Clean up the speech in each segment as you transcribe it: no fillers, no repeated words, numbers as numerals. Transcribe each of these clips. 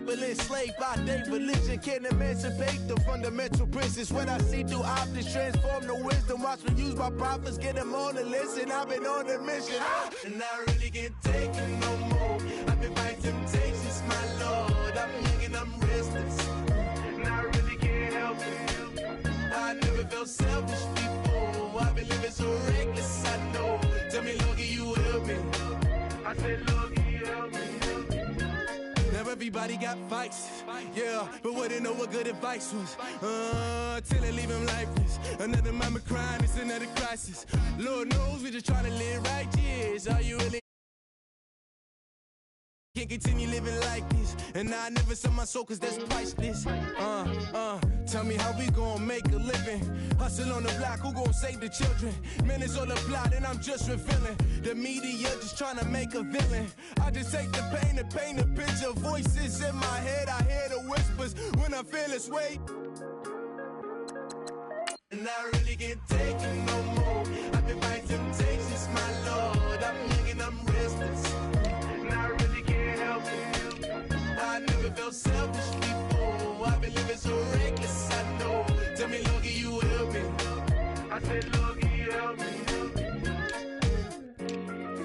people enslaved by their religion. Can't emancipate the fundamental principles. What I see through optics transform the wisdom. Watch me use my prophets, get them on the listen. I've been on a mission, and I really can't take it no more. I've been fighting temptations, my Lord. I'm young and I'm restless, and I really can't help it. I never felt selfish before. I've been living so reckless, I know. Tell me, Lord, can you help me? I said, Lord, can you help me? Now everybody got fights, yeah, but wouldn't know what good advice was. Till they leave him lifeless. Another mama crying, it's another crisis. Lord knows we just trying to live right, yes. Are you really? Can't continue living like this, and I never sell my soul cause that's priceless. Tell me how we gon' make a living. Hustle on the block, who gon' save the children? Man, it's all a plot and I'm just revealing. The media just trying to make a villain. I just take the pain and paint a picture. Voices in my head, I hear the whispers when I feel this way. And I really can't take it no more. I've been fighting temptations, my Lord. I'm young and I'm restless, and I really can't help it. I never felt selfish before. I've been living so reckless, I know. Tell me, Lord, can you help me? I said, Lord, can you help me?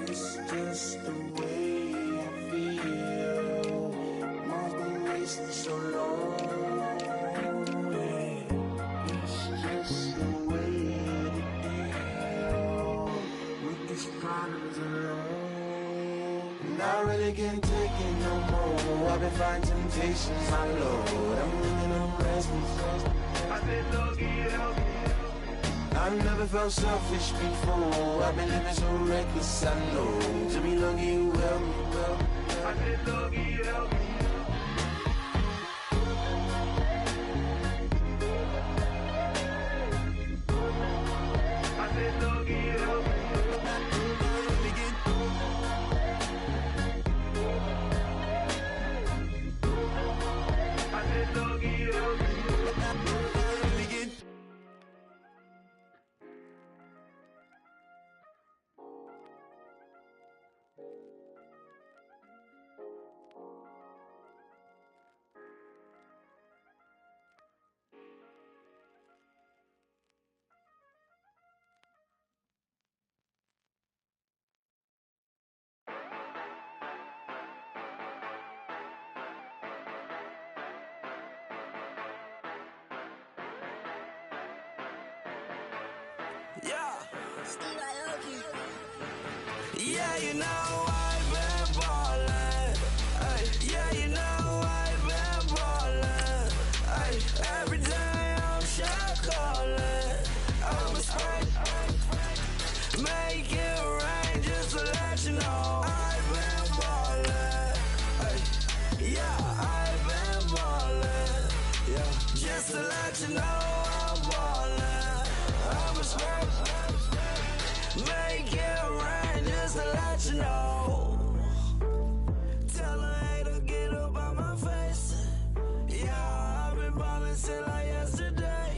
It's just the way I feel. Mom's been wasting so long. And I really can't take it no more. I've been fighting temptations, my Lord. I'm living on restless. I said, Lord, can you help me? I've never felt selfish before. I've been living so reckless, I know. To me, Lord, can you help me? I said, Lord, can you help me? I said, Lord, can you help me? Yeah, you know I've been ballin'. Ay, yeah, you know I've been ballin'. Ay, every day I'm shot callin'. I'm a spray, make it rain just to let you know I've been ballin'. Ay, yeah, I've been ballin'. Yeah, just to let you know I'm ballin'. I'm a spray, make it rain just to let you know. Tell a hater get up on my face. Yeah, I've been ballin' since like yesterday.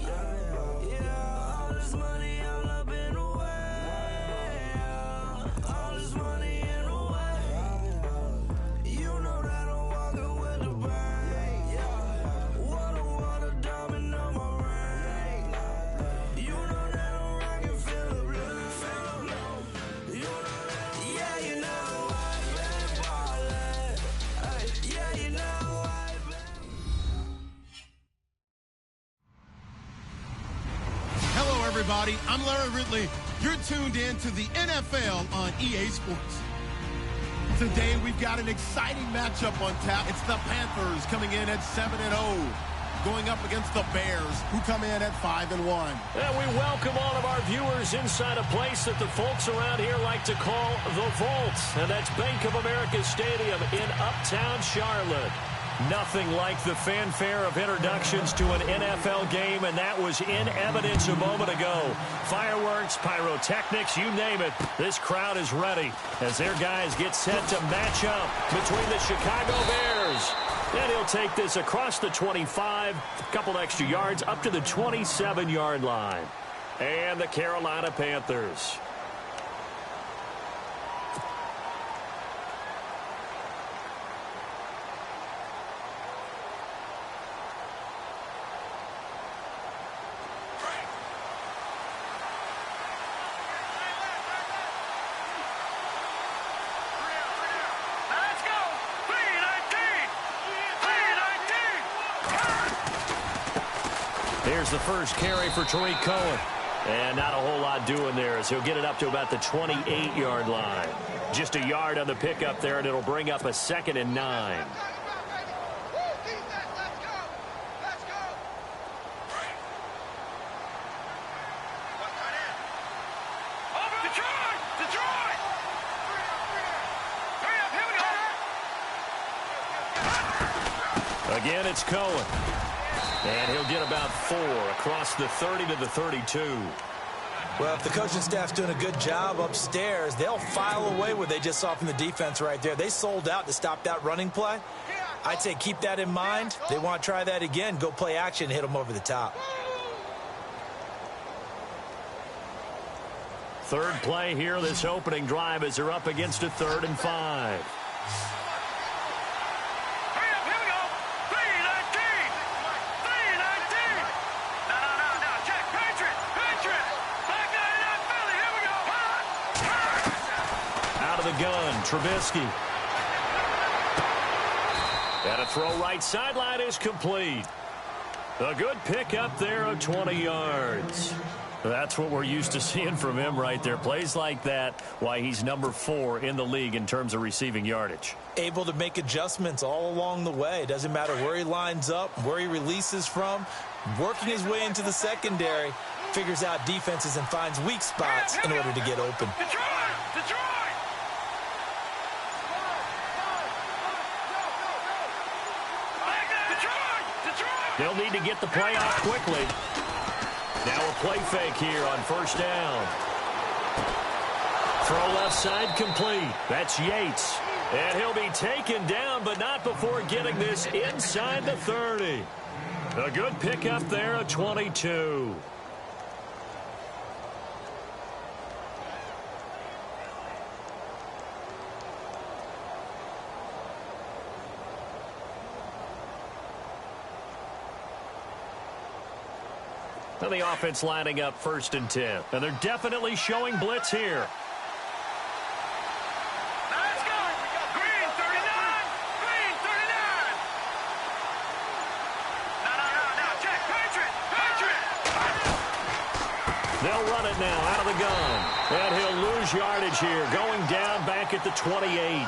Yeah, all this money all up in the way. All this money in the way. You know that I'm walking with the bank. Water diamond on my ring. You know that I'm rockin' feel the blue. You know that, yeah, you know I've been ballin'. Ay, yeah, you know I've been. Hello, everybody. I'm Larry Ridley. You're tuned in to the NFL on EA Sports. Today, we've got an exciting matchup on tap. It's the Panthers coming in at 7-0, going up against the Bears, who come in at 5-1. And we welcome all of our viewers inside a place that the folks around here like to call the Vault, and that's Bank of America Stadium in Uptown Charlotte. Nothing like the fanfare of introductions to an NFL game, and that was in evidence a moment ago. Fireworks, pyrotechnics, you name it. This crowd is ready as their guys get set to match up between the Chicago Bears. And he'll take this across the 25, a couple extra yards up to the 27-yard line. And the Carolina Panthers. Here's the first carry for Tariq Cohen. And not a whole lot doing there as he'll get it up to about the 28-yard line. Just a yard on the pickup there, and it'll bring up a 2nd and 9. Again, it's Cohen. And he'll get about 4 across the 30 to the 32. Well, if the coaching staff's doing a good job upstairs, they'll file away what they just saw from the defense right there. They sold out to stop that running play. I'd say keep that in mind. They want to try that again. Go play action and hit them over the top. Third play here, this opening drive, as they're up against a 3rd and 5. Gun, Trubisky. And a throw right sideline is complete. A good pickup there of 20 yards. That's what we're used to seeing from him right there. Plays like that, why he's number 4 in the league in terms of receiving yardage. Able to make adjustments all along the way. Doesn't matter where he lines up, where he releases from. Working his way into the secondary. Figures out defenses and finds weak spots in order to get open. They'll need to get the play off quickly. Now a play fake here on 1st down. Throw left side complete. That's Yates. And he'll be taken down, but not before getting this inside the 30. A good pickup there of 22. And the offense lining up 1st and 10. And they're definitely showing blitz here. Let's go. Green 39. Green 39. No. Check. Patriot. They'll run it now out of the gun. And he'll lose yardage here. Going down back at the 28.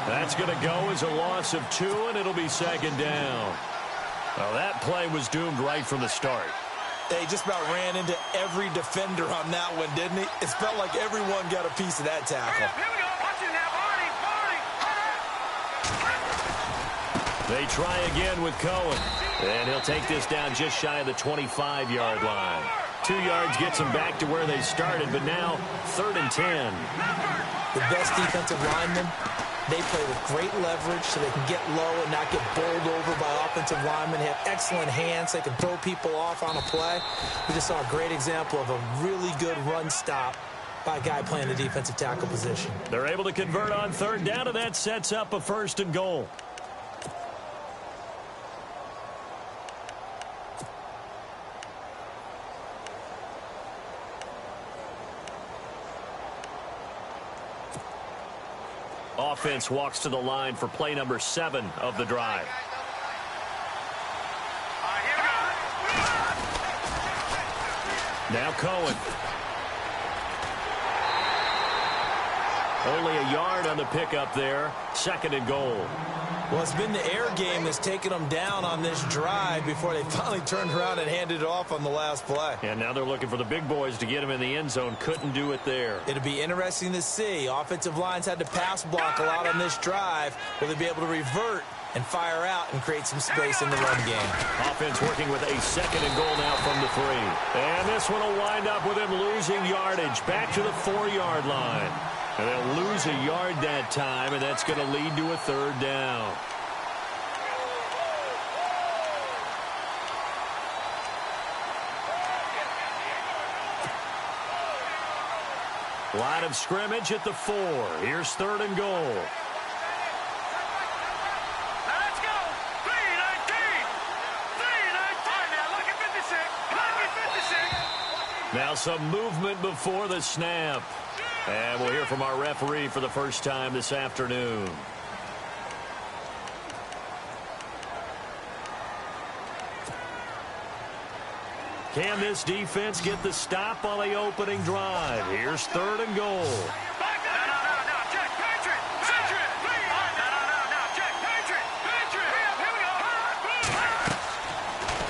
That's going to go as a loss of 2, and it'll be 2nd down. Well, that play was doomed right from the start. They just about ran into every defender on that one, didn't he? It felt like everyone got a piece of that tackle. Here we go. Watch it now. Barney. They try again with Cohen. And he'll take this down just shy of the 25-yard line. 2 yards gets them back to where they started, but now 3rd and 10. The best defensive linemen, they play with great leverage so they can get low and not get bowled over by offensive linemen. They have excellent hands. They can throw people off on a play. We just saw a great example of a really good run stop by a guy playing the defensive tackle position. They're able to convert on 3rd down, and that sets up a 1st and goal. Offense walks to the line for play number 7 of the drive. Now Cohen. Only a yard on the pickup there. 2nd and goal. Well, it's been the air game that's taken them down on this drive before they finally turned around and handed it off on the last play. And now they're looking for the big boys to get him in the end zone. Couldn't do it there. It'll be interesting to see. Offensive lines had to pass block a lot on this drive. Will they be able to revert and fire out and create some space in the run game? Offense working with a 2nd and goal now from the 3. And this one will wind up with him losing yardage back to the 4-yard line. And they'll lose a yard that time, and that's going to lead to a 3rd down. Line of scrimmage at the 4. Here's 3rd and goal. Let's go. 3-19. 3-19. Now look at 56. Look at 56. Now some movement before the snap. And we'll hear from our referee for the first time this afternoon. Can this defense get the stop on the opening drive? Here's 3rd and goal.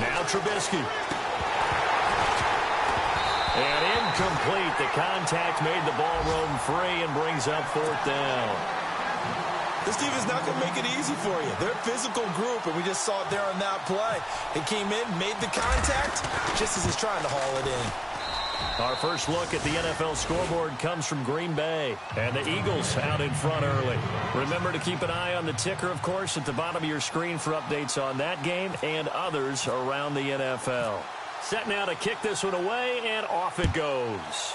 Now Trubisky. And incomplete. The contact made the ball roam free and brings up 4th down. This defense is not going to make it easy for you. They're a physical group, and we just saw it there on that play. It came in, made the contact, just as he's trying to haul it in. Our first look at the NFL scoreboard comes from Green Bay, and the Eagles out in front early. Remember to keep an eye on the ticker, of course, at the bottom of your screen for updates on that game and others around the NFL. Set now to kick this one away, and off it goes.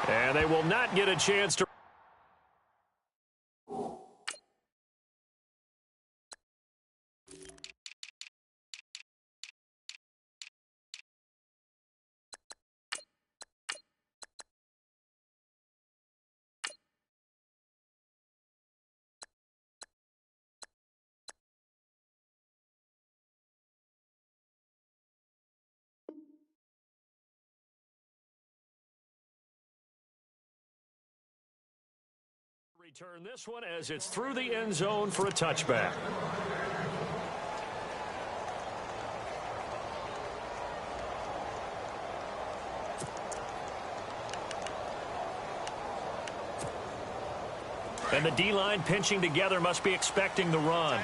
And they will not get a chance to... Return this one as it's through the end zone for a touchback. And the D-line pinching together must be expecting the run.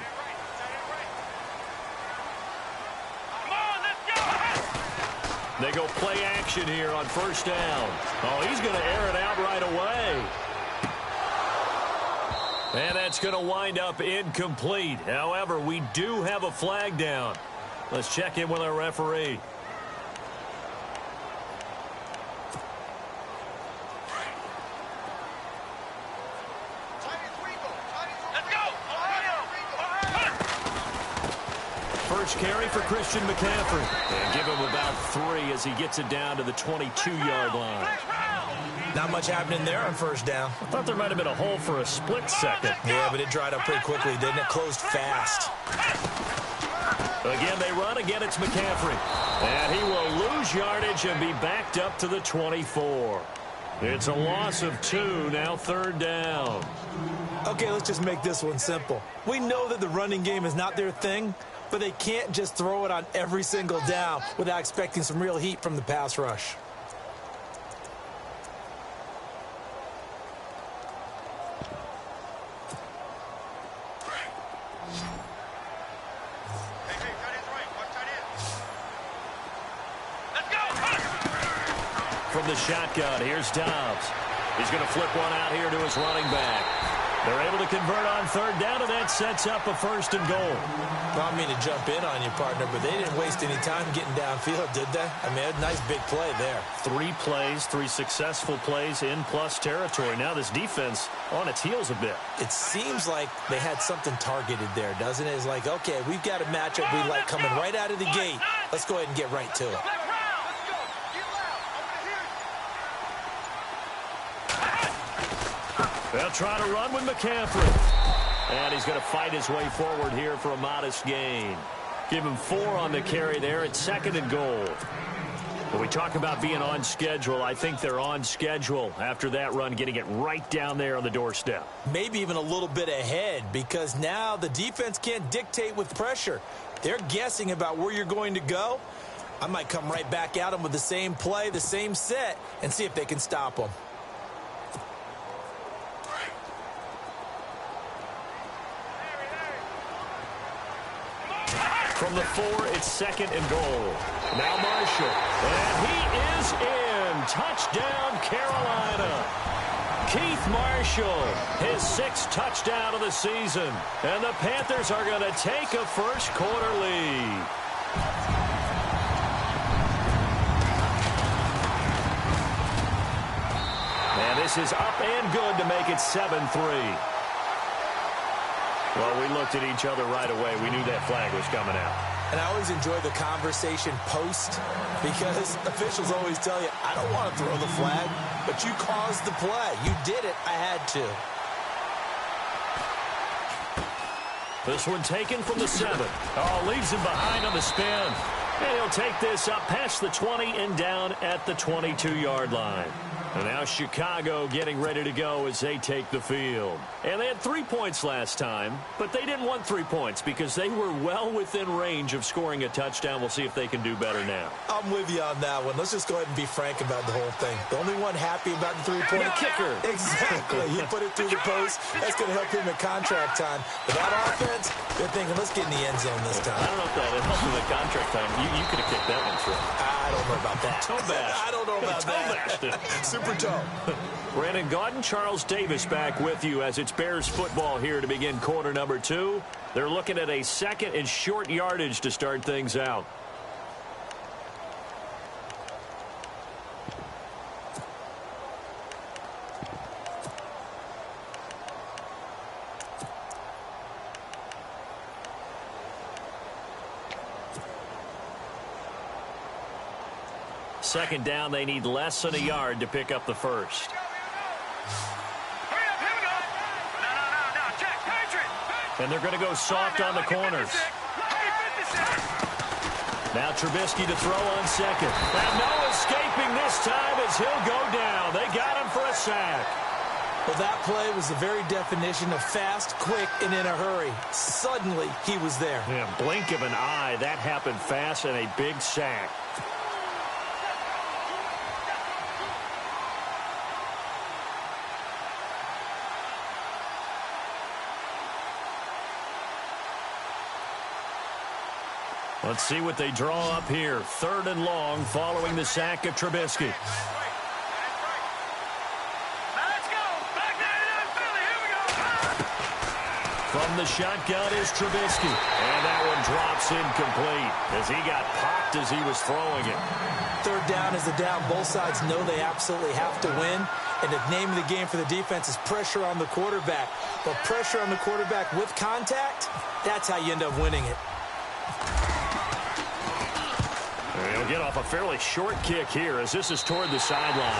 They go play action here on 1st down. Oh, he's going to air it out right away. And that's going to wind up incomplete. However, we do have a flag down. Let's check in with our referee. First carry for Christian McCaffrey. And give him about 3 as he gets it down to the 22-yard line. Not much happening there on 1st down. I thought there might have been a hole for a split second. Yeah, but it dried up pretty quickly, didn't it? Closed fast. Again, they run. Again, it's McCaffrey. And he will lose yardage and be backed up to the 24. It's a loss of 2, now 3rd down. Okay, let's just make this one simple. We know that the running game is not their thing, but they can't just throw it on every single down without expecting some real heat from the pass rush. From the shotgun, here's Dobbs. He's going to flip one out here to his running back. They're able to convert on 3rd down, and that sets up a 1st and goal. Well, I mean to jump in on you, partner, but they didn't waste any time getting downfield, did they? I mean, a nice big play there. 3 plays, 3 successful plays in plus territory. Now this defense on its heels a bit. It seems like they had something targeted there, doesn't it? It's like, okay, we've got a matchup we like coming right out of the gate. Let's go ahead and get right to it. They'll try to run with McCaffrey. And he's going to fight his way forward here for a modest gain. Give him 4 on the carry there at 2nd and goal. When we talk about being on schedule, I think they're on schedule after that run, getting it right down there on the doorstep. Maybe even a little bit ahead, because now the defense can't dictate with pressure. They're guessing about where you're going to go. I might come right back at them with the same play, the same set, and see if they can stop them. From the 4, it's 2nd and goal. Now Marshall. And he is in. Touchdown, Carolina. Keith Marshall, his 6th touchdown of the season. And the Panthers are going to take a first-quarter lead. And this is up and good to make it 7-3. Well, we looked at each other right away. We knew that flag was coming out. And I always enjoy the conversation post, because officials always tell you, I don't want to throw the flag, but you caused the play. You did it. I had to. This one taken from the 7. Oh, leaves him behind on the spin. And he'll take this up past the 20 and down at the 22-yard line. And now Chicago getting ready to go as they take the field. And they had 3 points last time, but they didn't want 3 points because they were well within range of scoring a touchdown. We'll see if they can do better now. I'm with you on that one. Let's just go ahead and be frank about the whole thing. The only one happy about the three-point kicker. Exactly. He put it through the post. That's going to help him at contract time. Without offense, they're thinking, let's get in the end zone this time. I don't know if that helped him at contract time. You could have kicked that one through. I don't know about that. Toe bash. I don't know about that. Super toe. Brandon Gaudin, Charles Davis back with you as it's Bears football here to begin quarter number 2. They're looking at a 2nd and short yardage to start things out. Second down, they need less than a yard to pick up the first. Hurry up, here we go. No, check, Patriot. And they're going to go soft on the corners. Now Trubisky to throw on 2nd. And no escaping this time as he'll go down. They got him for a sack. Well, that play was the very definition of fast, quick, and in a hurry. Suddenly, he was there. Yeah, blink of an eye. That happened fast and a big sack. Let's see what they draw up here. 3rd and long following the sack of Trubisky. Now let's go. Back down Philly. Here we go. From the shotgun is Trubisky. And that one drops incomplete as he got popped as he was throwing it. 3rd down is the down. Both sides know they absolutely have to win. And the name of the game for the defense is pressure on the quarterback. But pressure on the quarterback with contact, that's how you end up winning it. He'll get off a fairly short kick here as this is toward the sideline.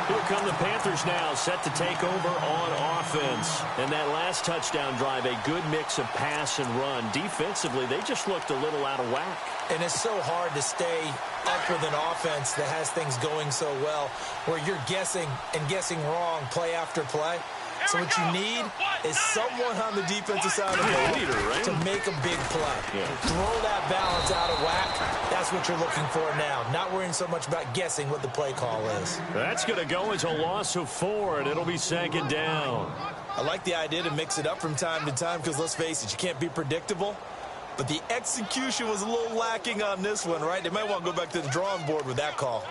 Here come the Panthers now, set to take over on offense. And that last touchdown drive, a good mix of pass and run. Defensively, they just looked a little out of whack. And it's so hard to stay up with an offense that has things going so well, where you're guessing and guessing wrong play after play. So what you need is someone on the defensive side of the ball to make a big play. Yeah. Throw that balance out of whack. That's what you're looking for now. Not worrying so much about guessing what the play call is. That's going to go as a loss of 4, and it'll be 2nd down. I like the idea to mix it up from time to time because, let's face it, you can't be predictable. But the execution was a little lacking on this one, right? They might want to go back to the drawing board with that call.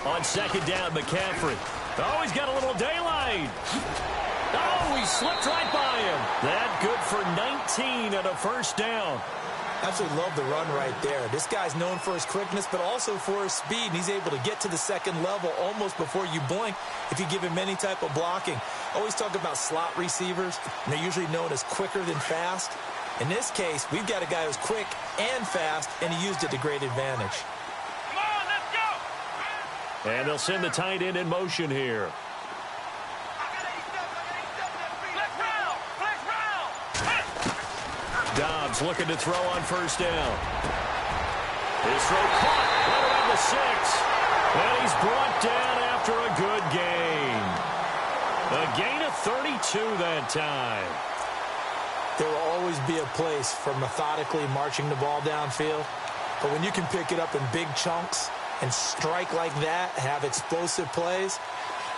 On 2nd down, McCaffrey. Oh, he's got a little daylight. Oh, he slipped right by him. That good for 19 and a 1st down. Absolutely love the run right there. This guy's known for his quickness, but also for his speed. And he's able to get to the 2nd level almost before you blink if you give him any type of blocking. Always talk about slot receivers, and they're usually known as quicker than fast. In this case, we've got a guy who's quick and fast, and he used it to great advantage. Come on, let's go. And they'll send the tight end in motion here. Flex round. Dobbs looking to throw on 1st down. His throw caught right around the 6. And he's brought down after a good gain. A gain of 32 that time. There will always be a place for methodically marching the ball downfield. But when you can pick it up in big chunks and strike like that, have explosive plays,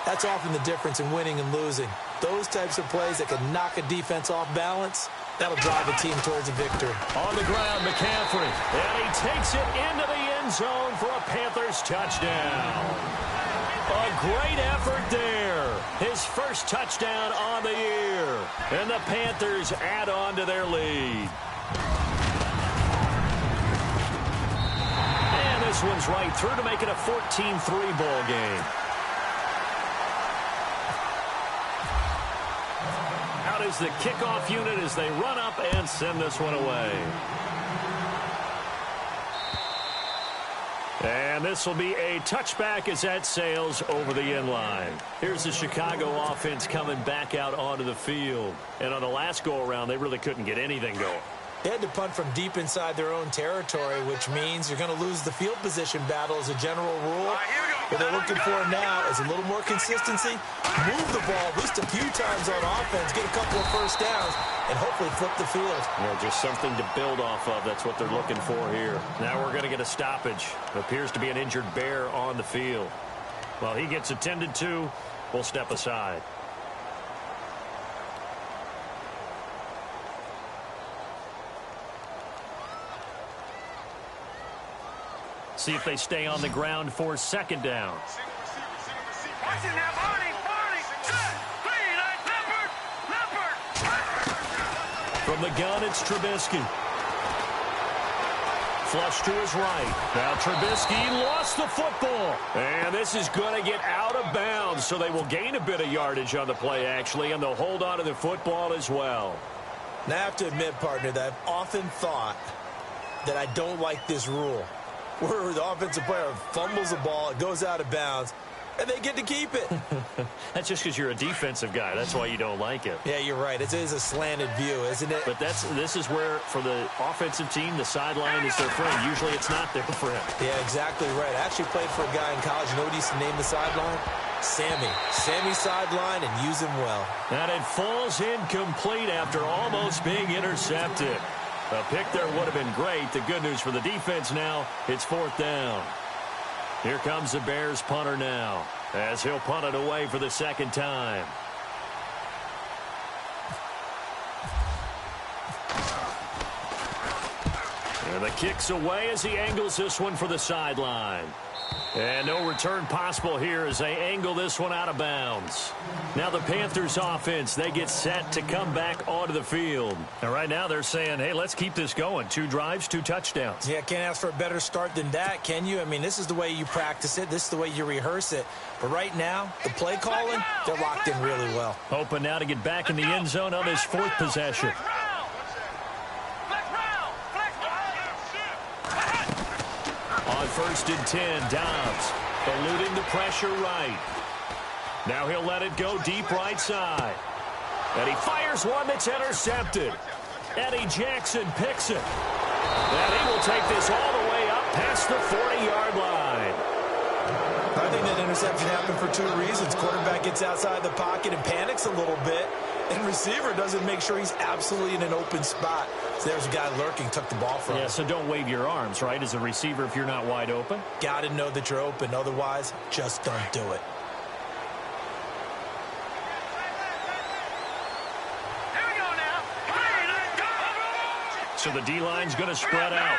that's often the difference in winning and losing. Those types of plays that can knock a defense off balance, that'll drive a team towards a victory. On the ground, McCaffrey. And he takes it into the end zone for a Panthers touchdown. A great effort there. His first touchdown on the year. And the Panthers add on to their lead. And this one's right through to make it a 14-3 ball game. Out is the kickoff unit as they run up and send this one away. And this will be a touchback as that sails over the end line. Here's the Chicago offense coming back out onto the field. And on the last go-around, they really couldn't get anything going. They had to punt from deep inside their own territory, which means you're going to lose the field position battle as a general rule. What they're looking for now is a little more consistency, move the ball at least a few times on offense, get a couple of first downs, and hopefully flip the field. Yeah, just something to build off of. That's what they're looking for here. Now we're going to get a stoppage. It appears to be an injured Bear on the field. While he gets attended to, we'll step aside. See if they stay on the ground for second down. Watch it now, Barney, set, Leopard. From the gun, it's Trubisky. Flush to his right. Now Trubisky lost the football. And this is going to get out of bounds, so they will gain a bit of yardage on the play, actually, and they'll hold on to the football as well. Now, I have to admit, partner, that I've often thought that I don't like this rule, where the offensive player fumbles the ball, it goes out of bounds, and they get to keep it. That's just because you're a defensive guy. That's why you don't like it. Yeah, you're right. It is a slanted view, isn't it? But this is where, for the offensive team, the sideline is their friend. Usually it's not their friend. Yeah, exactly right. I actually played for a guy in college. You know what he used to name the sideline? Sammy. Sammy sideline, and use him well. And it falls incomplete after almost being intercepted. A pick there would have been great. The good news for the defense now, it's fourth down. Here comes the Bears punter now, as he'll punt it away for the second time. And the kick's away as he angles this one for the sideline. And no return possible here as they angle this one out of bounds. Now the Panthers offense, they get set to come back onto the field. And right now they're saying, hey, let's keep this going. 2 drives, 2 touchdowns. Yeah, can't ask for a better start than that, can you? I mean, this is the way you practice it. This is the way you rehearse it. But right now, the play calling, they're locked in really well. Hoping now to get back in the end zone on this 4th possession. On 1st and 10, Dobbs eluding the pressure right. Now he'll let it go deep right side. And he fires one that's intercepted. Eddie Jackson picks it. And he will take this all the way up past the 40-yard line. I think that interception happened for 2 reasons. Quarterback gets outside the pocket and panics a little bit. And receiver doesn't make sure he's absolutely in an open spot. So there's a guy lurking, took the ball from him. Yeah, so don't wave your arms, right, as a receiver if you're not wide open. Got to know that you're open. Otherwise, just don't do it. Here we go now. So the D-line's going to spread out.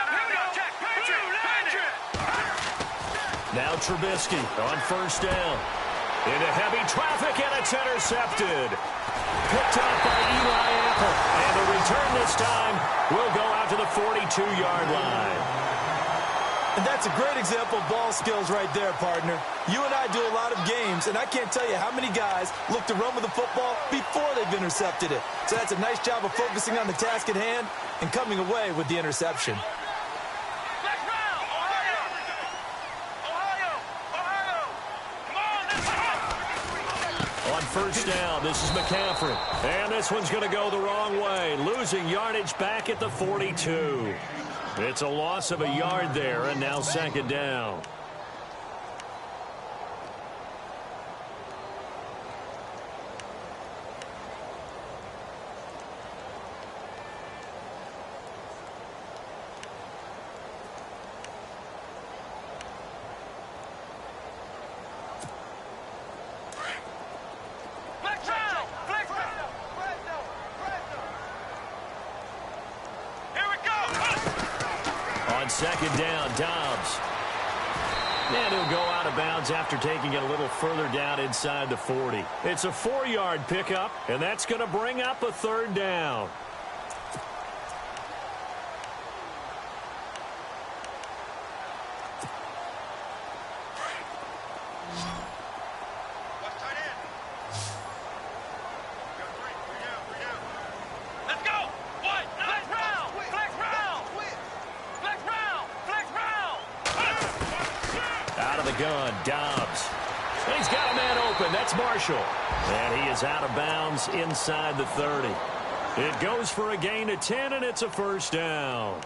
Now Trubisky on 1st down. Into heavy traffic, and it's intercepted. Picked up by Eli Apple. And the return this time will go out to the 42-yard line. And that's a great example of ball skills right there, partner. You and I do a lot of games, and I can't tell you how many guys look to run with the football before they've intercepted it. So that's a nice job of focusing on the task at hand and coming away with the interception. On 1st down, this is McCaffrey. And this one's going to go the wrong way. Losing yardage back at the 42. It's a loss of a yard there, and now 2nd down. On 2nd down, Dobbs. And he'll go out of bounds after taking it a little further down inside the 40. It's a 4-yard pickup, and that's going to bring up a 3rd down. shotgun. Dobbs. And he's got a man open. That's Marshall. And he is out of bounds inside the 30. It goes for a gain of 10, and it's a first down.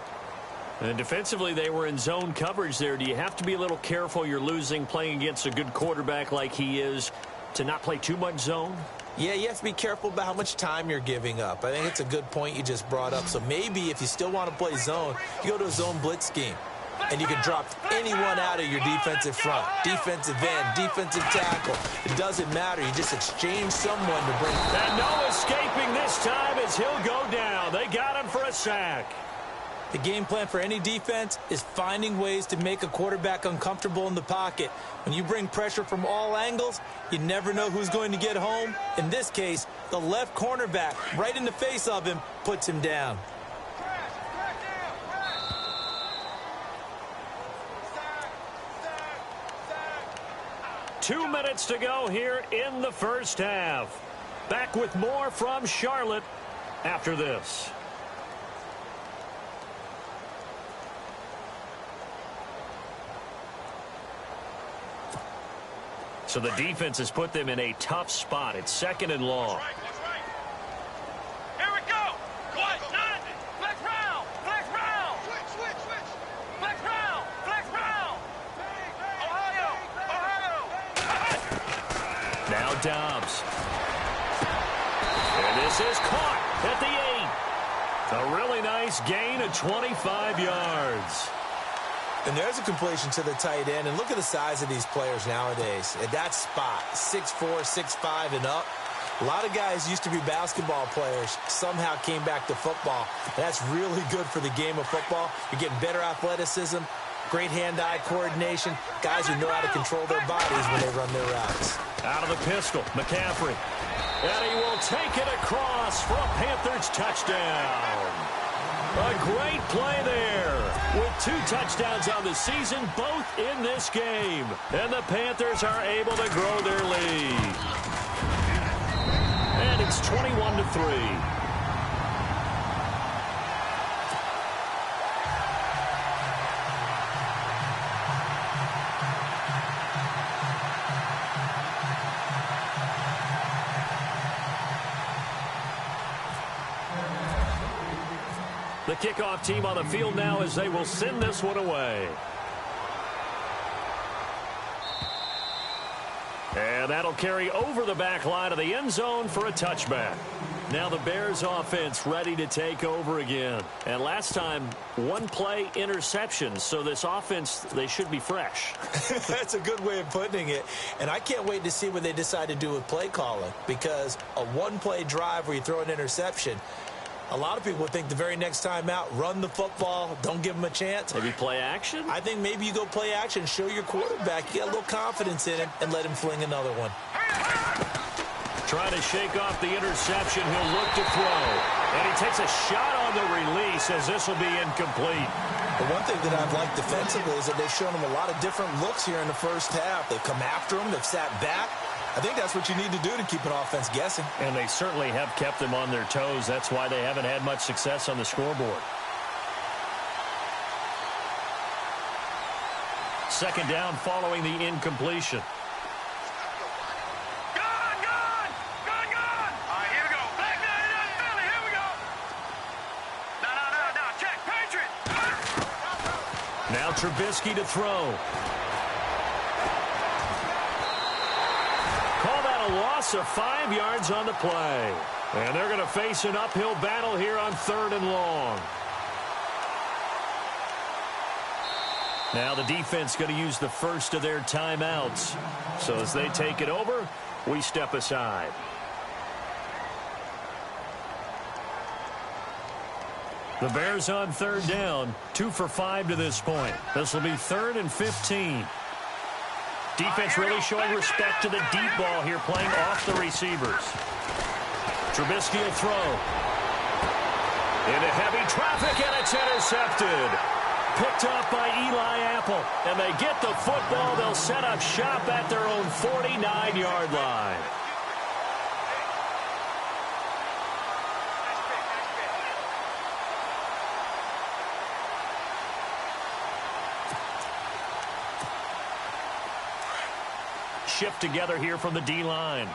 And defensively, they were in zone coverage there. Do you have to be a little careful? You're losing playing against a good quarterback like he is to not play too much zone? Yeah, you have to be careful about how much time you're giving up. I think it's a good point you just brought up. So maybe if you still want to play zone, you go to a zone blitz scheme. And you can drop anyone out of your defensive front, defensive end, defensive tackle. It doesn't matter. You just exchange someone to bring. And no escaping this time as he'll go down. They got him for a sack. The game plan for any defense is finding ways to make a quarterback uncomfortable in the pocket. When you bring pressure from all angles, you never know who's going to get home. In this case, the left cornerback, right in the face of him, puts him down. 2 minutes to go here in the first half. Back with more from Charlotte after this. So the defense has put them in a tough spot. It's second and long. That's right. Here we go. What? Nine. Flex round. Flex round. Switch. Flex round. Flex round. Ohio. Now Dobbs. And this is caught at the 8. A really nice gain of 25 yards. And there's a completion to the tight end. And look at the size of these players nowadays. At that spot, 6'4", 6'5", and up. A lot of guys used to be basketball players, somehow came back to football. That's really good for the game of football. You're getting better athleticism, great hand-eye coordination, guys who know how to control their bodies when they run their routes. Out of the pistol, McCaffrey. And he will take it across for a Panthers touchdown. A great play there with 2 touchdowns on the season, both in this game. And the Panthers are able to grow their lead. And it's 21-3. The kickoff team on the field now as they will send this one away. And that'll carry over the back line of the end zone for a touchback. Now the Bears offense ready to take over again. And last time, 1 play interception. So this offense, they should be fresh. That's a good way of putting it. And I can't wait to see what they decide to do with play calling. Because a 1-play drive where you throw an interception, a lot of people think the very next time out, run the football, don't give them a chance. Maybe play action? I think maybe you go play action, show your quarterback, you got a little confidence in him, and let him fling another one. Trying to shake off the interception, he'll look to throw. And he takes a shot on the release as this will be incomplete. The one thing that I've liked defensively is that they've shown him a lot of different looks here in the first half. They've come after him, they've sat back. I think that's what you need to do to keep an offense guessing. And they certainly have kept them on their toes. That's why they haven't had much success on the scoreboard. Second down following the incompletion. Gone. All right, here we go. Back down, Philly. Here we go. No. Check. Patriot. Now Trubisky to throw. Call that a loss of 5 yards on the play. And they're going to face an uphill battle here on 3rd and long. Now the defense going to use the first of their timeouts. So as they take it over, we step aside. The Bears on 3rd down, 2 for 5 to this point. This will be 3rd and 15. Defense really showing respect to the deep ball here, playing off the receivers. Trubisky will throw. Into heavy traffic, and it's intercepted. Picked up by Eli Apple. And they get the football. They'll set up shop at their own 49-yard line. shift together here from the D-line.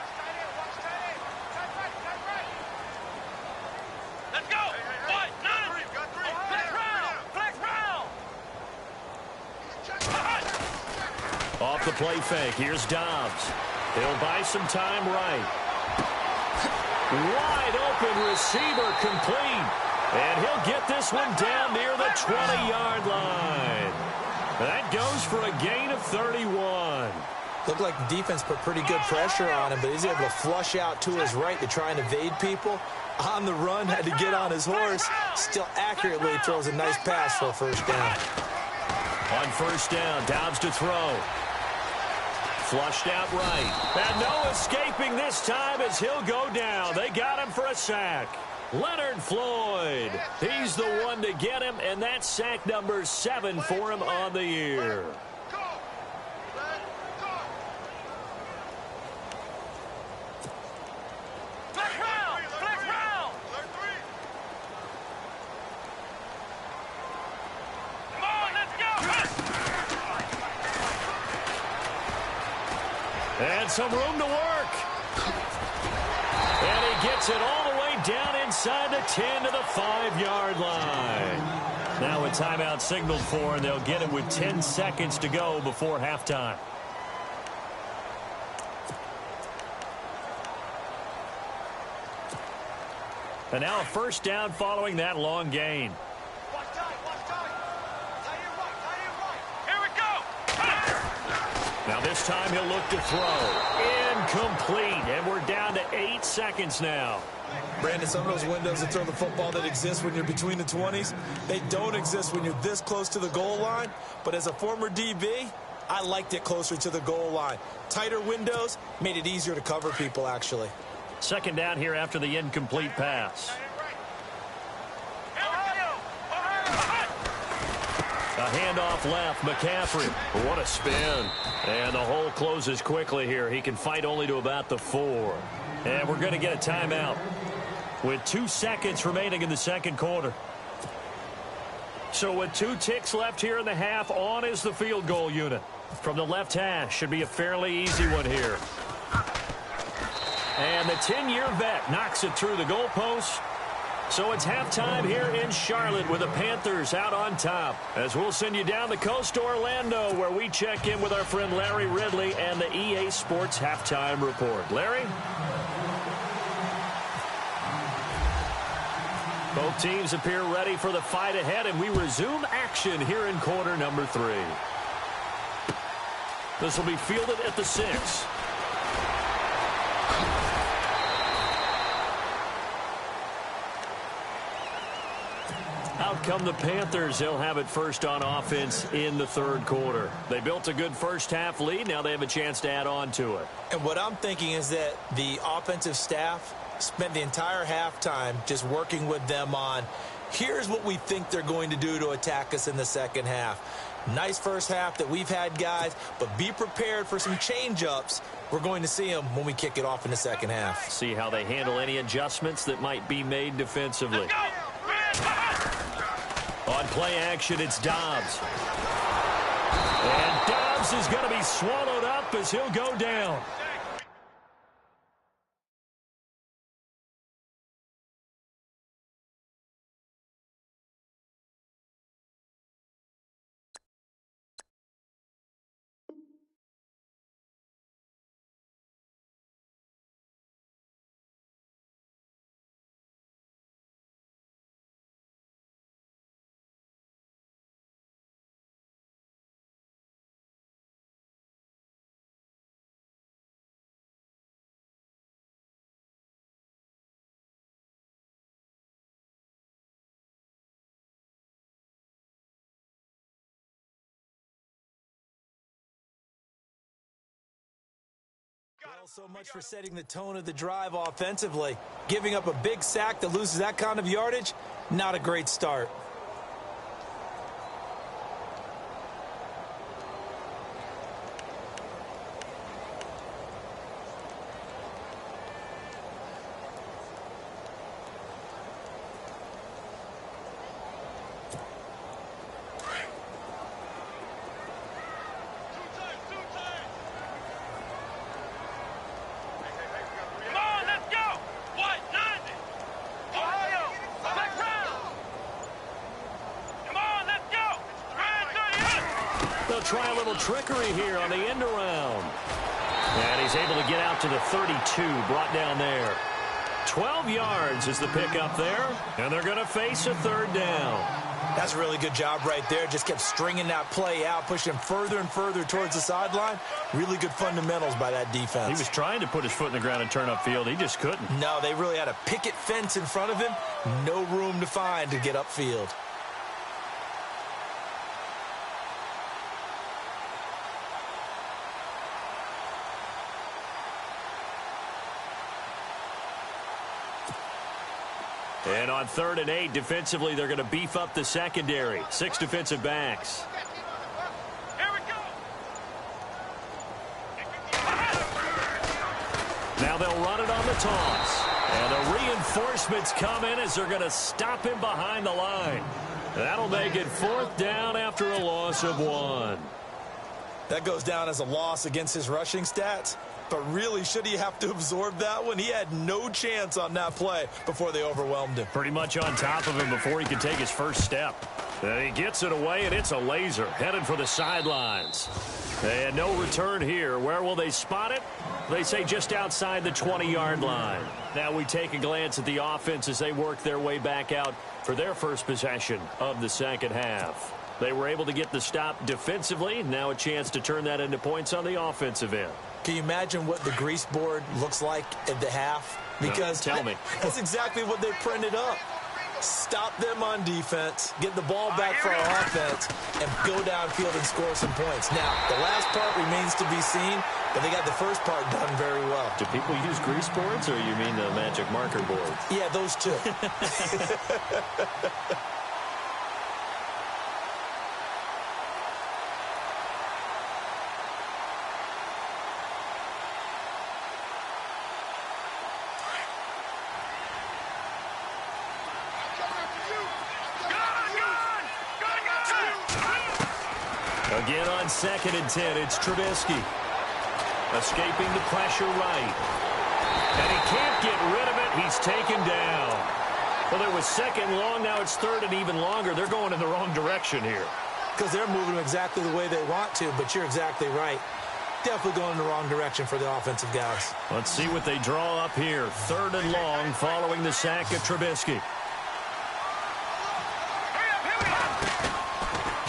Let's go. What? Nine. Flex round. Flex round. Off the play fake. Here's Dobbs. He'll buy some time right. Wide open receiver complete. And he'll get this one down near the 20-yard line. That goes for a gain of 31. Looked like the defense put pretty good pressure on him, but he's able to flush out to his right to try and evade people. On the run, had to get on his horse. Still accurately throws a nice pass for a first down. On first down, Dobbs to throw. Flushed out right. And no escaping this time as he'll go down. They got him for a sack. Leonard Floyd. He's the one to get him, and that's sack number 7 for him on the year. Flex round. Flex round. Come on, let's go. And some room to work. And he gets it all the way down inside the 10 to the 5-yard line. Now a timeout signaled for, and they'll get it with 10 seconds to go before halftime. And now a first down following that long gain. Watch tight. Watch tight. Tight end right. Tight end right. Here we go. Now this time he'll look to throw. Incomplete. And we're down to 8 seconds now. Brandon, some of those windows to throw the football that exist when you're between the 20s, they don't exist when you're this close to the goal line. But as a former DB, I liked it closer to the goal line. Tighter windows made it easier to cover people, actually. Second down here after the incomplete pass. A handoff left, McCaffrey. What a spin. And the hole closes quickly here. He can fight only to about the 4. And we're going to get a timeout with 2 seconds remaining in the second quarter. So with 2 ticks left here in the half, on is the field goal unit. From the left hash, should be a fairly easy one here. And the 10-year vet knocks it through the goalpost. So it's halftime here in Charlotte with the Panthers out on top. As we'll send you down the coast to Orlando, where we check in with our friend Larry Ridley and the EA Sports Halftime Report. Larry? Both teams appear ready for the fight ahead, and we resume action here in quarter number 3. This will be fielded at the 6. Out come the Panthers. They'll have it first on offense in the third quarter. They built a good first half lead. Now they have a chance to add on to it. And what I'm thinking is that the offensive staff spent the entire halftime just working with them on, here's what we think they're going to do to attack us in the second half. Nice first half that we've had, guys, but be prepared for some change-ups. We're going to see them when we kick it off in the second half. See how they handle any adjustments that might be made defensively. On play action, it's Dobbs. And Dobbs is going to be swallowed up as he'll go down. Well, so much for setting the tone of the drive offensively. Giving up a big sack that loses that kind of yardage, not a great start. little trickery here on the end around. And he's able to get out to the 32, brought down there. 12 yards is the pickup there, and they're going to face a third down. That's a really good job right there. Just kept stringing that play out, pushing him further and further towards the sideline. Really good fundamentals by that defense. He was trying to put his foot in the ground and turn upfield. He just couldn't. No, they really had a picket fence in front of him. No room to find to get upfield. And on 3rd and 8, defensively, they're going to beef up the secondary. 6 defensive backs. Here we go. Now they'll run it on the toss. And the reinforcements come in as they're going to stop him behind the line. That'll make it 4th down after a loss of 1. That goes down as a loss against his rushing stats. But really, should he have to absorb that one? He had no chance on that play before they overwhelmed him. Pretty much on top of him before he could take his first step. And he gets it away, and it's a laser headed for the sidelines. And no return here. Where will they spot it? They say just outside the 20-yard line. Now we take a glance at the offense as they work their way back out for their first possession of the second half. They were able to get the stop defensively. Now a chance to turn that into points on the offensive end. Can you imagine what the grease board looks like at the half? Because tell me. That's exactly what they printed up. Stop them on defense, get the ball back for our offense, and go downfield and score some points. Now, the last part remains to be seen, but they got the first part done very well. Do people use grease boards, or you mean the magic marker board? Yeah, those two. Again on 2nd and 10, it's Trubisky. Escaping the pressure right. And he can't get rid of it. He's taken down. Well, it was 2nd long. Now it's 3rd and even longer. They're going in the wrong direction here. Because they're moving exactly the way they want to, but you're exactly right. Definitely going in the wrong direction for the offensive guys. Let's see what they draw up here. 3rd and long following the sack of Trubisky.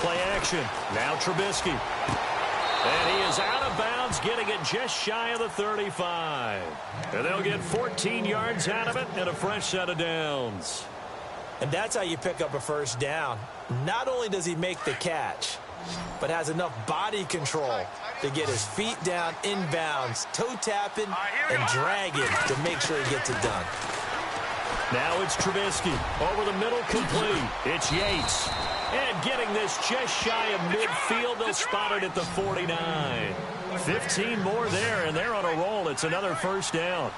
Play action. Now Trubisky. And he is out of bounds, getting it just shy of the 35. And they'll get 14 yards out of it and a fresh set of downs. And that's how you pick up a first down. Not only does he make the catch, but has enough body control to get his feet down inbounds, toe tapping, and dragging to make sure he gets it done. Now it's Trubisky. Over the middle, complete. It's Yates. And getting this just shy of midfield, they'll spot it at the 49. 15 more there, and they're on a roll. It's another first down.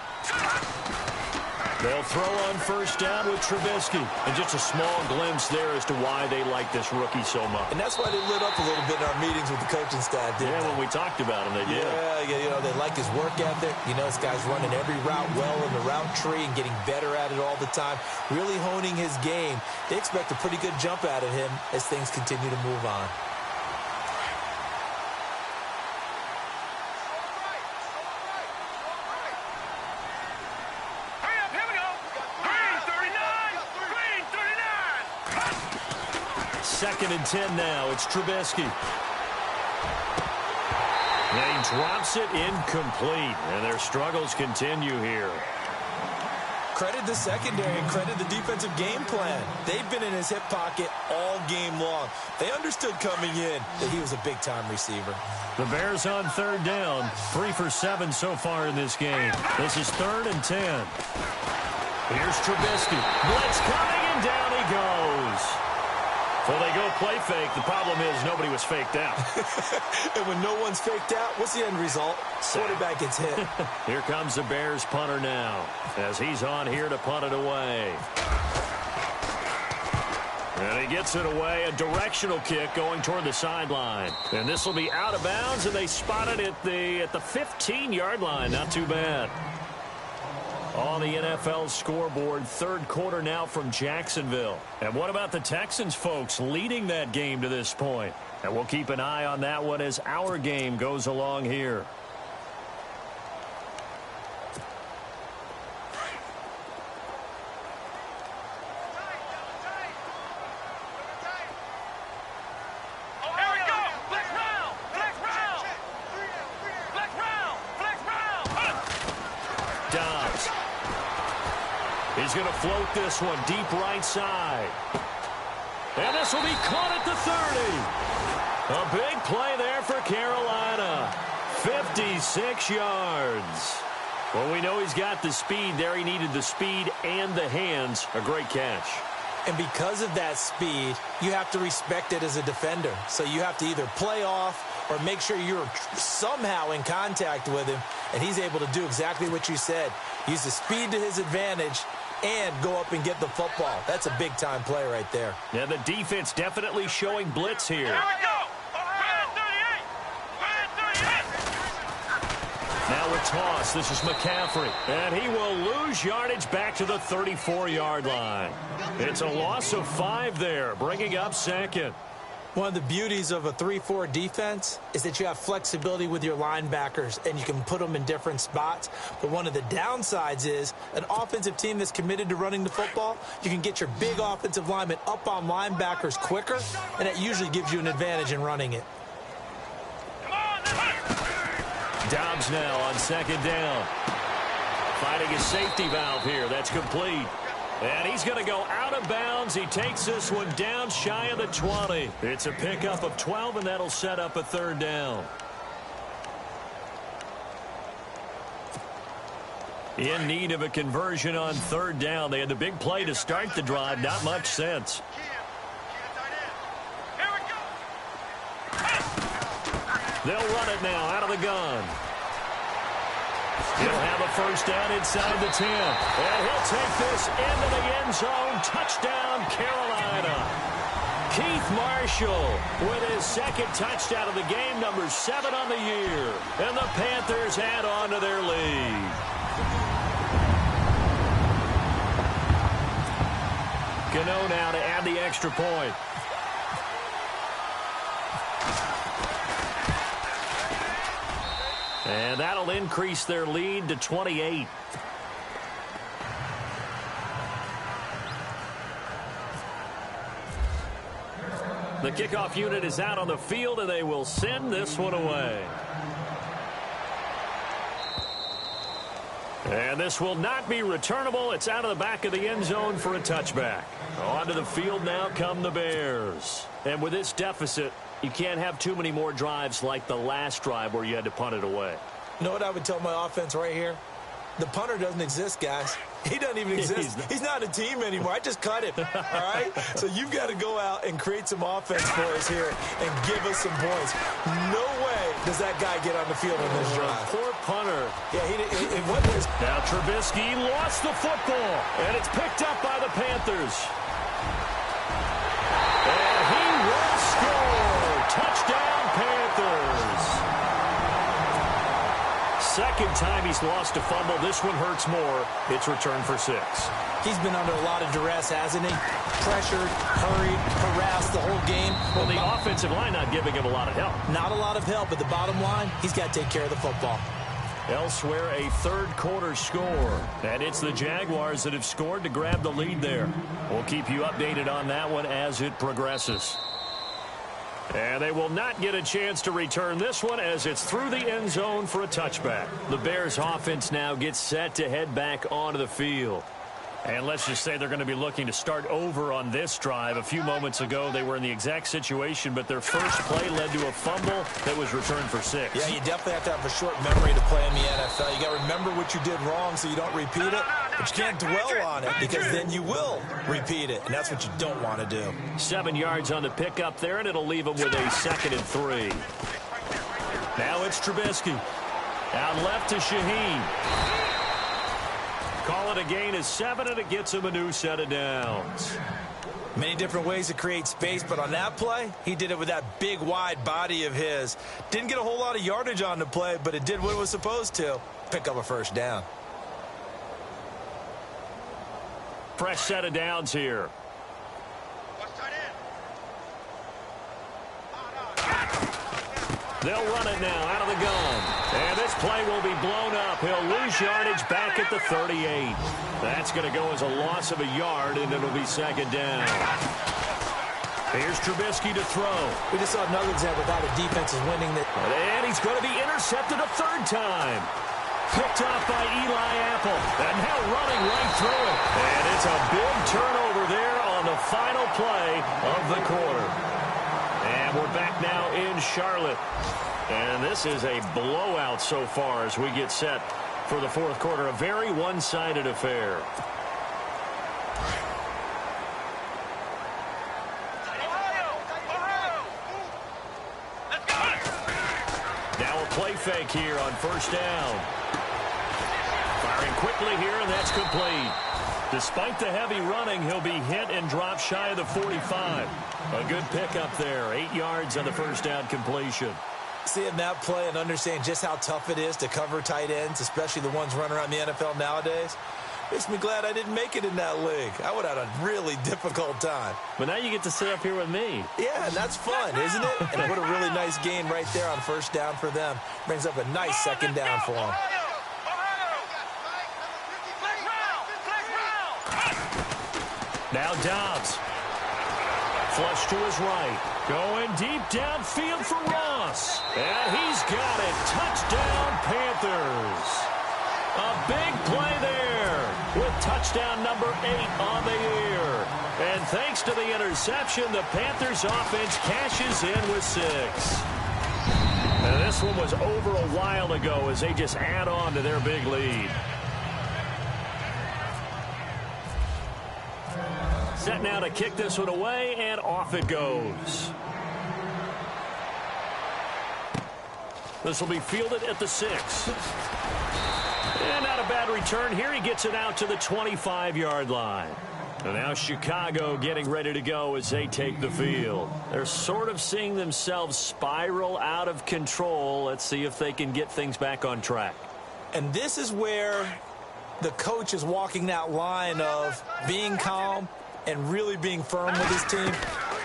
They'll throw on first down with Trubisky. And just a small glimpse there as to why they like this rookie so much. And that's why they lit up a little bit in our meetings with the coaching staff, didn't they? Yeah, when we talked about him, they did. Yeah, you know, they like his work ethic. You know, this guy's running every route well in the route tree and getting better at it all the time. Really honing his game. They expect a pretty good jump out of him as things continue to move on. Second and 10 now. It's Trubisky. And he drops it incomplete. And their struggles continue here. Credit the secondary and credit the defensive game plan. They've been in his hip pocket all game long. They understood coming in that he was a big-time receiver. The Bears on 3rd down. 3 for 7 so far in this game. This is 3rd and 10. Here's Trubisky. Blitz coming, and down he goes. Well, they go play fake. The problem is nobody was faked out. And when no one's faked out, what's the end result? Quarterback gets hit. Here comes the Bears punter now as he's on here to punt it away. And he gets it away. A directional kick going toward the sideline. And this will be out of bounds, and they spot it at the 15-yard line. Not too bad. On the NFL scoreboard, 3rd quarter now from Jacksonville. And what about the Texans, folks, leading that game to this point? And we'll keep an eye on that one as our game goes along here. He's going to float this one deep right side. And this will be caught at the 30. A big play there for Carolina. 56 yards. Well, we know he's got the speed there. He needed the speed and the hands. A great catch. And because of that speed, you have to respect it as a defender. So you have to either play off or make sure you're somehow in contact with him. And he's able to do exactly what you said. Use the speed to his advantage and go up and get the football. That's a big-time play right there. Yeah, the defense definitely showing blitz here. Here we go. Red 38. Red 38. Now a toss. This is McCaffrey. And he will lose yardage back to the 34-yard line. It's a loss of 5 there, bringing up second. One of the beauties of a 3-4 defense is that you have flexibility with your linebackers and you can put them in different spots. But one of the downsides is an offensive team that's committed to running the football, you can get your big offensive linemen up on linebackers quicker, and that usually gives you an advantage in running it. Dobbs now on second down. Finding his safety valve here. That's complete. And he's going to go out of bounds. He takes this one down shy of the 20. It's a pickup of 12, and that'll set up a third down. In need of a conversion on third down. They had the big play to start the drive. Not much sense. They'll run it now out of the gun. He'll have a first down inside the 10. And he'll take this into the end zone. Touchdown, Carolina. Keith Marshall with his second touchdown of the game, number 7 on the year. And the Panthers add on to their lead. Gano now to add the extra point. And that'll increase their lead to 28. The kickoff unit is out on the field, and they will send this one away. And this will not be returnable. It's out of the back of the end zone for a touchback. Onto the field now come the Bears. And with this deficit, you can't have too many more drives like the last drive where you had to punt it away. You know what I would tell my offense right here? The punter doesn't exist, guys. He doesn't even exist. He's not a team anymore. I just cut him, all right? So you've got to go out and create some offense for us here and give us some points. No way does that guy get on the field in this drive. Poor punter. Yeah, it wasn't his. Now Trubisky lost the football, and it's picked up by the Panthers. And he will score. Touchdown, Panthers. Second time he's lost a fumble. This one hurts more. It's returned for 6. He's been under a lot of duress, hasn't he? Pressured, hurried, harassed the whole game. Well, the offensive line not giving him a lot of help. Not a lot of help, but the bottom line, he's got to take care of the football. Elsewhere, a third quarter score. And it's the Jaguars that have scored to grab the lead there. We'll keep you updated on that one as it progresses. And they will not get a chance to return this one as it's through the end zone for a touchback. The Bears offense now gets set to head back onto the field. And let's just say they're going to be looking to start over on this drive. A few moments ago, they were in the exact situation, but their first play led to a fumble that was returned for 6. Yeah, you definitely have to have a short memory to play in the NFL. You got to remember what you did wrong so you don't repeat it, but you can't dwell on it because then you will repeat it, and that's what you don't want to do. 7 yards on the pickup there, and it'll leave them with a 2nd and 3. Now it's Trubisky. Out left to Shaheen. Call it a gain of 7, and it gets him a new set of downs. Many different ways to create space, but on that play, he did it with that big, wide body of his. Didn't get a whole lot of yardage on the play, but it did what it was supposed to. Pick up a first down. Fresh set of downs here. They'll run it now out of the gun. And this play will be blown up. He'll lose yardage back at the 38. That's going to go as a loss of a yard, and it'll be second down. Here's Trubisky to throw. We just saw another example of how the defense is winning. And he's going to be intercepted a third time. Picked off by Eli Apple. And now running right through it. And it's a big turnover there on the final play of the quarter. And we're back now in Charlotte. And this is a blowout so far as we get set for the fourth quarter. A very one-sided affair. Now a play fake here on first down. Firing quickly here, and that's complete. Despite the heavy running, he'll be hit and dropped shy of the 45. A good pickup there. 8 yards on the first down completion. Seeing that play and understanding just how tough it is to cover tight ends, especially the ones running around the NFL nowadays, makes me glad I didn't make it in that league. I would have had a really difficult time. But now you get to sit up here with me. Yeah, and that's fun, isn't it? And what a really nice gain right there on first down for them. Brings up a nice second down for them. Now Dobbs. Flush to his right. Going deep downfield for Ross. And he's got it. Touchdown, Panthers. A big play there with touchdown number 8 on the year. And thanks to the interception, the Panthers offense cashes in with 6. And this one was over a while ago as they just add on to their big lead. Set now to kick this one away, and off it goes. This will be fielded at the 6. And not a bad return here. He gets it out to the 25-yard line. And now Chicago getting ready to go as they take the field. They're sort of seeing themselves spiral out of control. Let's see if they can get things back on track. And this is where the coach is walking that line of being calm and really being firm with his team.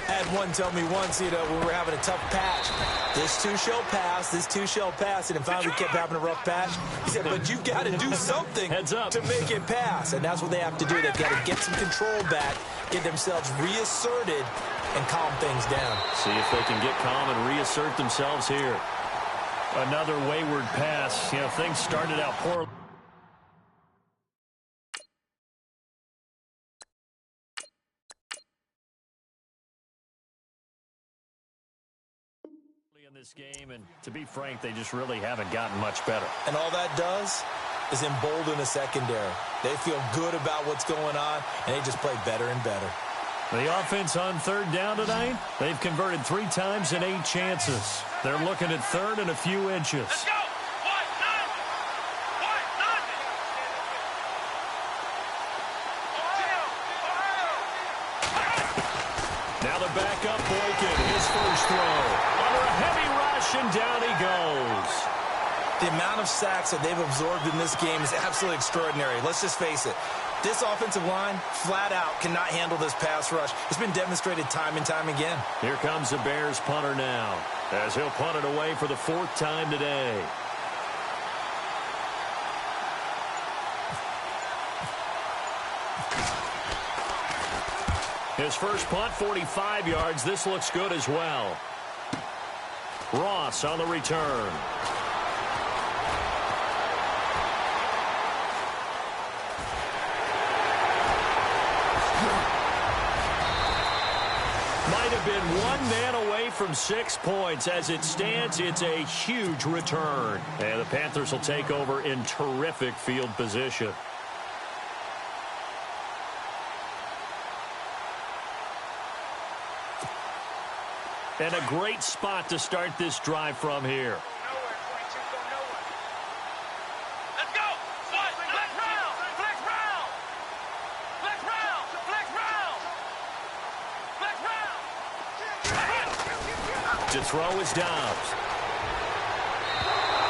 I had one tell me once, when we were having a tough patch, this too shall pass, this too shall pass, and then finally we kept having a rough patch. He said, but you've got to do something Heads up. to make it pass, and that's what they have to do. They've got to get some control back, get themselves reasserted, and calm things down. See if they can get calm and reassert themselves here. Another wayward pass. Things started out poorly. This game, and to be frank, they just really haven't gotten much better. And all that does is embolden the secondary. They feel good about what's going on, and they just play better and better. The offense on third down tonight, they've converted 3 times in 8 chances. They're looking at third and a few inches. Let's go! Now the backup Boykin, his first throw. Under a heavy rush, and down he goes. The amount of sacks that they've absorbed in this game is absolutely extraordinary. Let's just face it. This offensive line, flat out, cannot handle this pass rush. It's been demonstrated time and time again. Here comes the Bears punter now, as he'll punt it away for the 4th time today. His first punt, 45 yards. This looks good as well. Ross on the return. Might have been one man away from 6 points. As it stands, it's a huge return. And the Panthers will take over in terrific field position. And a great spot to start this drive from here. Let's go! Flex round! Flex round! Flex round! Flex round! Flex round! To throw is Dobbs.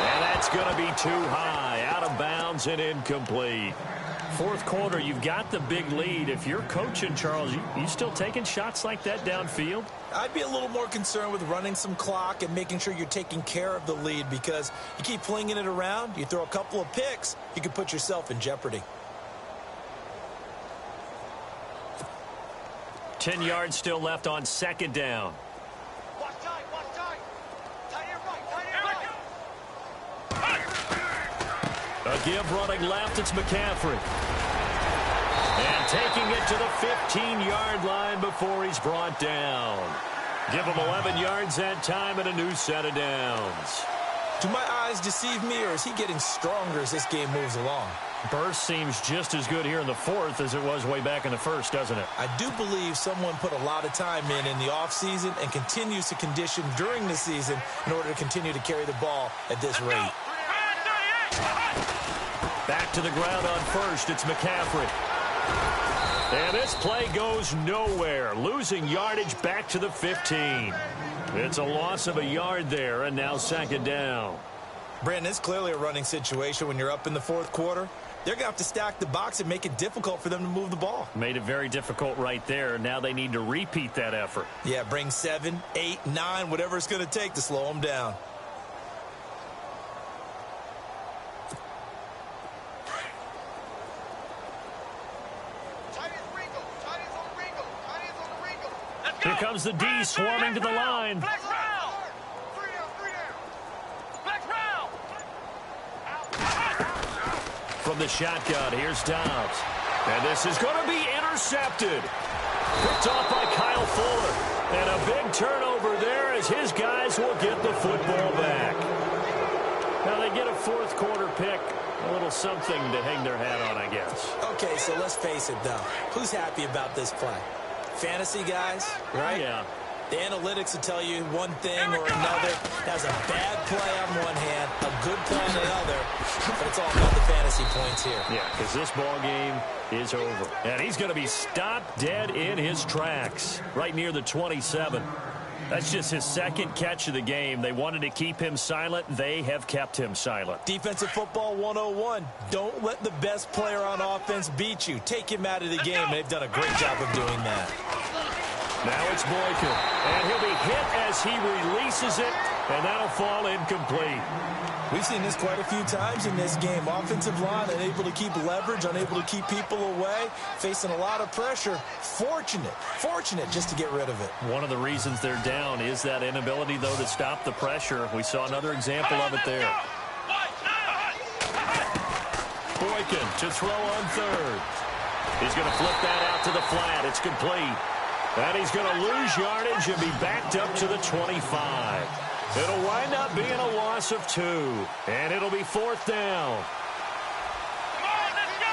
And that's going to be too high. Out of bounds and incomplete. Fourth quarter, you've got the big lead. If you're coaching, Charles, you still taking shots like that downfield? I'd be a little more concerned with running some clock and making sure you're taking care of the lead, because you keep flinging it around, you throw a couple of picks, you can put yourself in jeopardy. 10 yards still left on second down. Watch tight, watch tight. Tight end right, tight end right. A give running left, it's McCaffrey. And taking it to the 15-yard line before he's brought down. Give him 11 yards that time and a new set of downs. Do my eyes deceive me, or is he getting stronger as this game moves along? Burst seems just as good here in the fourth as it was way back in the first, doesn't it? I do believe someone put a lot of time in the offseason and continues to condition during the season in order to continue to carry the ball at this rate. Back to the ground on first, it's McCaffrey. And this play goes nowhere, losing yardage back to the 15. It's a loss of a yard there, and now second down. Brandon, it's clearly a running situation when you're up in the fourth quarter. They're going to have to stack the box and make it difficult for them to move the ball. Made it very difficult right there. Now they need to repeat that effort. Yeah, bring 7, 8, 9, whatever it's going to take to slow them down. Here comes the D swarming to the line. Flex round. 3 down. Flex round. From the shotgun, here's Dobbs. And this is going to be intercepted. Picked off by Kyle Fuller. And a big turnover there as his guys will get the football back. Now they get a fourth quarter pick. A little something to hang their hat on, I guess. Okay, so let's face it, though. Who's happy about this play? Fantasy guys, right? Yeah. The analytics will tell you one thing or another. That's a bad play on one hand, a good play on the other, but it's all about the fantasy points here. Yeah, because this ball game is over. And he's going to be stopped dead in his tracks, right near the 27. That's just his second catch of the game. They wanted to keep him silent. They have kept him silent. Defensive football 101. Don't let the best player on offense beat you. Take him out of the game. They've done a great job of doing that. Now it's Boykin. And he'll be hit as he releases it, and that'll fall incomplete. We've seen this quite a few times in this game. Offensive line unable to keep leverage, unable to keep people away, facing a lot of pressure. Fortunate just to get rid of it. One of the reasons they're down is that inability, though, to stop the pressure. We saw another example of it there. Boykin to throw on third. He's going to flip that out to the flat. It's complete. And he's going to lose yardage and be backed up to the 25. It'll wind up being a loss of 2. And it'll be fourth down. Come on, let's go.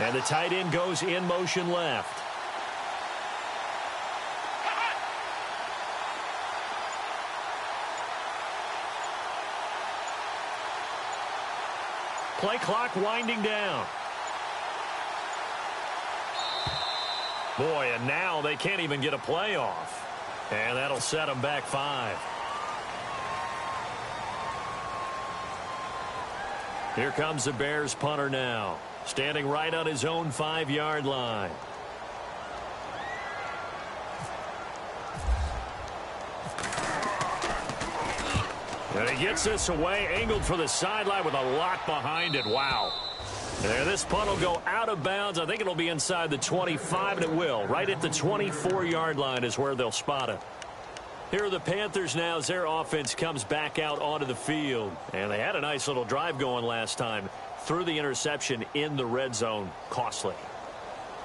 And the tight end goes in motion left. Play clock winding down. Boy, and now they can't even get a play off. And that'll set them back 5. Here comes the Bears punter now, standing right on his own 5-yard line. And he gets this away, angled for the sideline with a lot behind it. Wow. There, this punt will go out of bounds. I think it'll be inside the 25, and it will. Right at the 24-yard line is where they'll spot it. Here are the Panthers now as their offense comes back out onto the field. And they had a nice little drive going last time. Threw the interception in the red zone. Costly.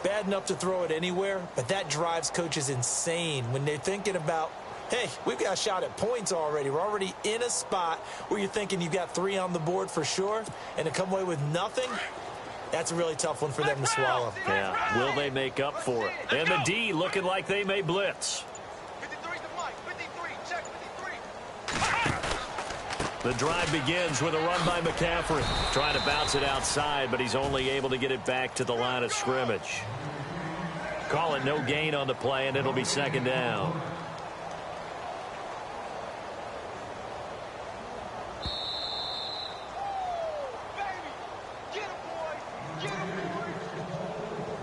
Bad enough to throw it anywhere, but that drives coaches insane when they're thinking about, hey, we've got a shot at points already. We're already in a spot where you're thinking you've got 3 on the board for sure, and to come away with nothing, that's a really tough one for them to swallow. Yeah, will they make up for it? And the D looking like they may blitz. 53 to Mike. 53. Check 53. The drive begins with a run by McCaffrey. Trying to bounce it outside, but he's only able to get it back to the line of scrimmage. Call it no gain on the play, and it'll be second down.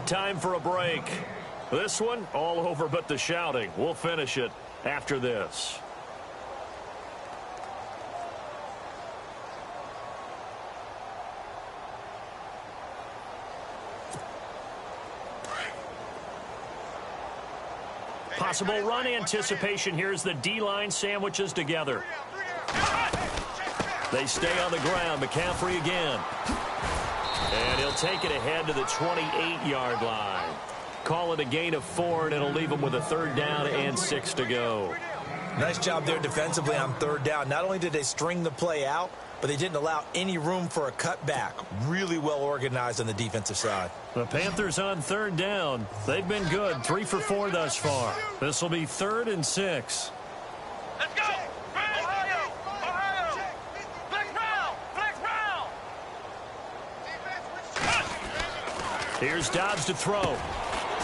Time for a break. This one, all over but the shouting. We'll finish it after this. Possible run anticipation here as the D-line sandwiches together. They stay on the ground. McCaffrey again. And he'll take it ahead to the 28-yard line. Call it a gain of 4, and it'll leave him with a third down and 6 to go. Nice job there defensively on third down. Not only did they string the play out, but they didn't allow any room for a cutback. Really well organized on the defensive side. The Panthers on third down. They've been good, 3 for 4 thus far. This will be 3rd and 6. Let's go! Ohio! Ohio! Flex round! Flex round! Here's Dobbs to throw.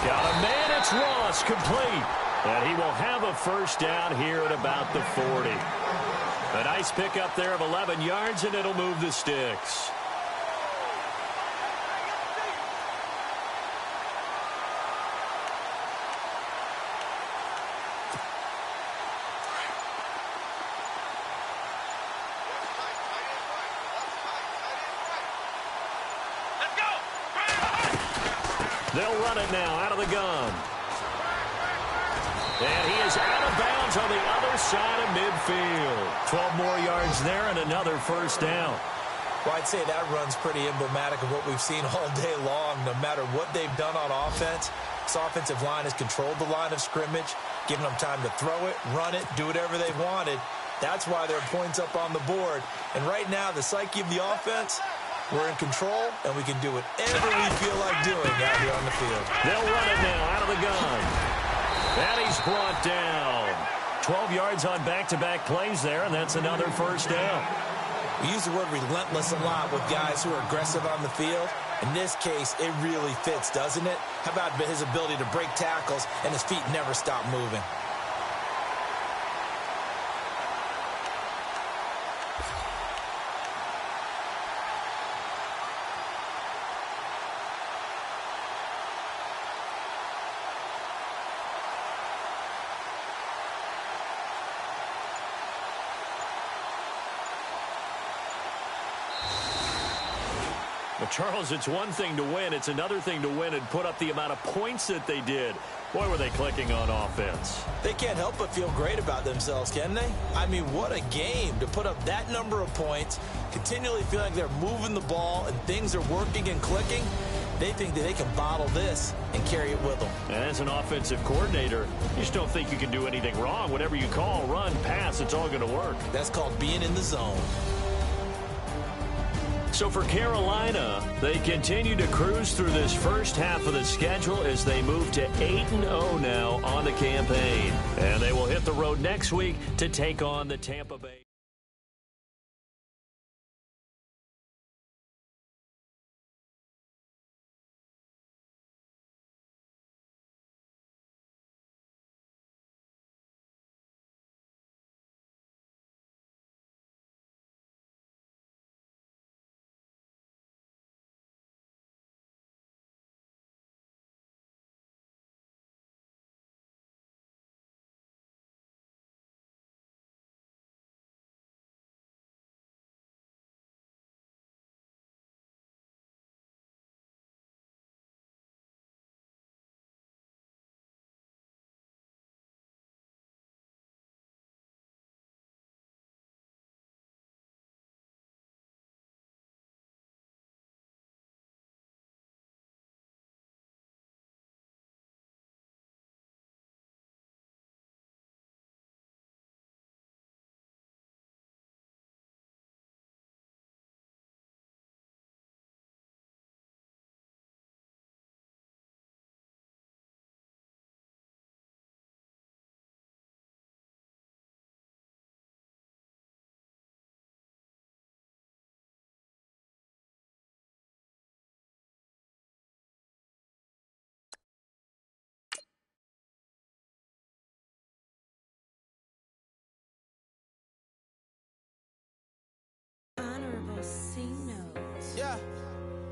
Got a man, it's Ross, complete. And he will have a first down here at about the 40. A nice pickup there of 11 yards, and it'll move the sticks. Let's go! They'll run it now out of the gun. And he is out of bounds on the other side of midfield. 12 more yards there and another first down. Well, I'd say that run's pretty emblematic of what we've seen all day long. No matter what they've done on offense, this offensive line has controlled the line of scrimmage, given them time to throw it, run it, do whatever they wanted. That's why there are points up on the board. And right now, the psyche of the offense, we're in control, and we can do whatever we feel like doing out here on the field. They'll run it now out of the gun. And he's brought down. 12 yards on back-to-back plays there, and that's another first down. We use the word relentless a lot with guys who are aggressive on the field. In this case, it really fits, doesn't it? How about his ability to break tackles and his feet never stop moving? Well, Charles, it's one thing to win. It's another thing to win and put up the amount of points that they did. Boy, were they clicking on offense. They can't help but feel great about themselves, can they? I mean, what a game to put up that number of points, continually feel like they're moving the ball and things are working and clicking. They think that they can bottle this and carry it with them. And as an offensive coordinator, you just don't think you can do anything wrong. Whatever you call, run, pass, it's all going to work. That's called being in the zone. So for Carolina, they continue to cruise through this first half of the schedule as they move to 8-0 now on the campaign. And they will hit the road next week to take on the Tampa Bay.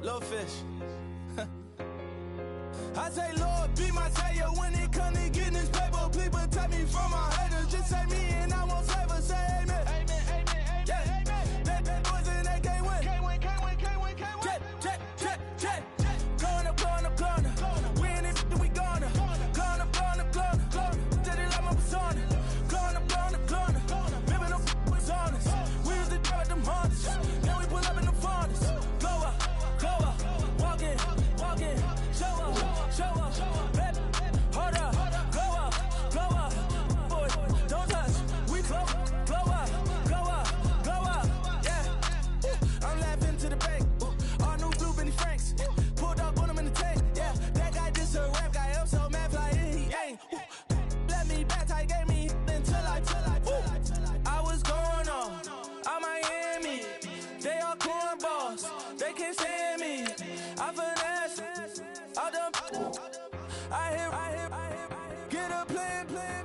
Little fish. I say, Lord, be my savior when it come to getting this paper. Please protect me from my haters. Just say me and I won't save her. Say amen. Amen, amen, amen, yeah. Amen. That boys and they can't win. Can't win, can't win, can't win, can't win. Check, check, check, check. Gonna, gonna, gonna. We in it, we gonna. Gonna, gonna, gonna. Did it like my persona. Gonna, gonna, gonna. Remember the was honest. We used to drive them Hondas. Then we pull up in the Fondas. Go up, walk in, show up, show up, baby, hold up, go up, boy, don't touch, we blow up, yeah. I'm laughing to the bank, all new blue Benny Franks, pulled up on him in the tank, yeah. That guy just a rap guy, I'm so mad, fly in, he ain't. Let me back, tight gave me until I was going on Miami. They all cornballs, they can't stand me. I finesse, all them. I hear, get a plan.